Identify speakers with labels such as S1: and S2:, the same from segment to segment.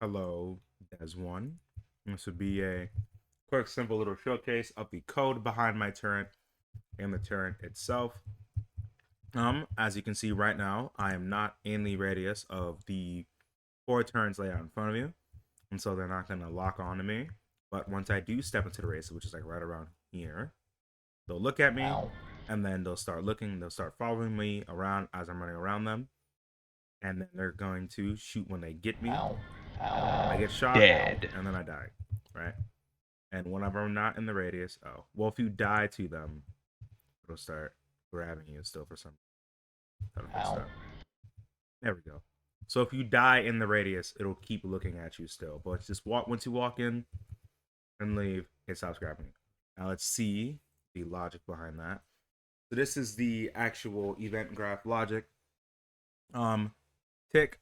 S1: Hello, DES1. This would be a quick, simple little showcase of the code behind my turret and the turret itself. As you can see right now, I am not in the radius of the 4 turns laid out in front of you, and so they're not going to lock onto me. But once I do step into the radius, which is like right around here, they'll look at me,
S2: Ow.
S1: and then they'll start looking, they'll start following me around as I'm running around them, and then they're going to shoot when they get me.
S2: Ow.
S1: I
S2: Ow.
S1: get shot,
S2: Dead.
S1: and then I die, right? And whenever I'm not in the radius, oh, well, if you die to them, it'll start grabbing you still for some. How to fix
S2: Ow.
S1: that? There we go. So if you die in the radius, it'll keep looking at you still. But it's just once you walk in and leave, it stops grabbing you. Now let's see the logic behind that. So this is the actual event graph logic. Um, tick,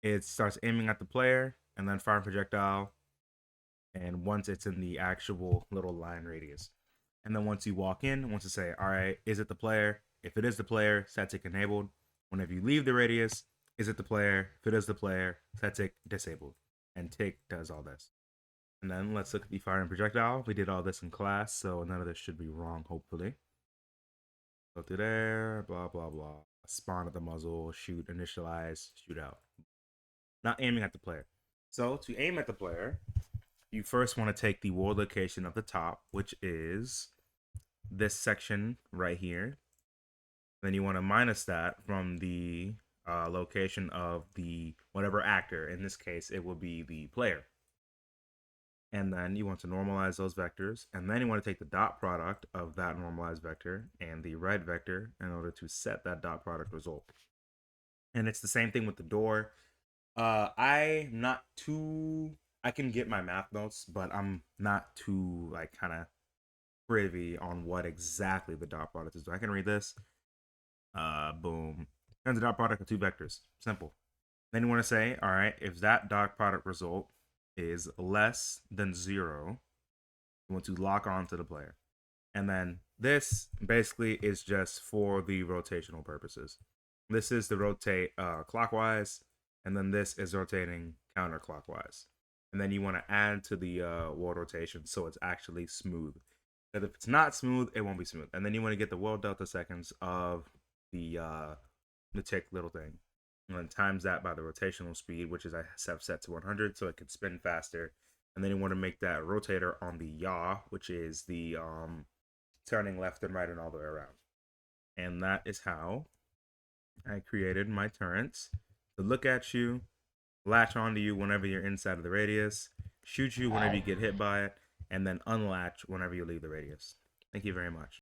S1: it starts aiming at the player and then firing projectile. And once it's in the actual little line radius. And then once you walk in, once you say, all right, is it the player? If it is the player, set tick enabled. Whenever you leave the radius, is it the player? If it is the player, set tick disabled. And tick does all this. And then let's look at the firing projectile. We did all this in class, so none of this should be wrong, hopefully. Go through there, blah, blah, blah. Spawn at the muzzle, shoot, initialize, shoot out. Not aiming at the player. So to aim at the player, you first want to take the world location of the top, which is this section right here. Then you want to minus that from the location of the whatever actor. In this case, it will be the player. And then you want to normalize those vectors. And then you want to take the dot product of that normalized vector and the right vector in order to set that dot product result. And it's the same thing with the door. I can get my math notes, but I'm not too like kind of privy on what exactly the dot product is. I can read this. Boom. Turns the dot product of 2 vectors. Simple. Then you want to say, all right, if that dot product result is less than 0, you want to lock on to the player. And then this basically is just for the rotational purposes. This is to rotate clockwise, and then this is rotating counterclockwise. And then you want to add to the world rotation so it's actually smooth. Because if it's not smooth, it won't be smooth. And then you want to get the world delta seconds of the tick little thing. And then times that by the rotational speed, which is I have set to 100 so it can spin faster. And then you want to make that rotator on the yaw, which is the turning left and right and all the way around. And that is how I created my turrets to look at you, latch onto you whenever you're inside of the radius, shoot you whenever
S2: Ow.
S1: you get hit by it, and then unlatch whenever you leave the radius. Thank you very much.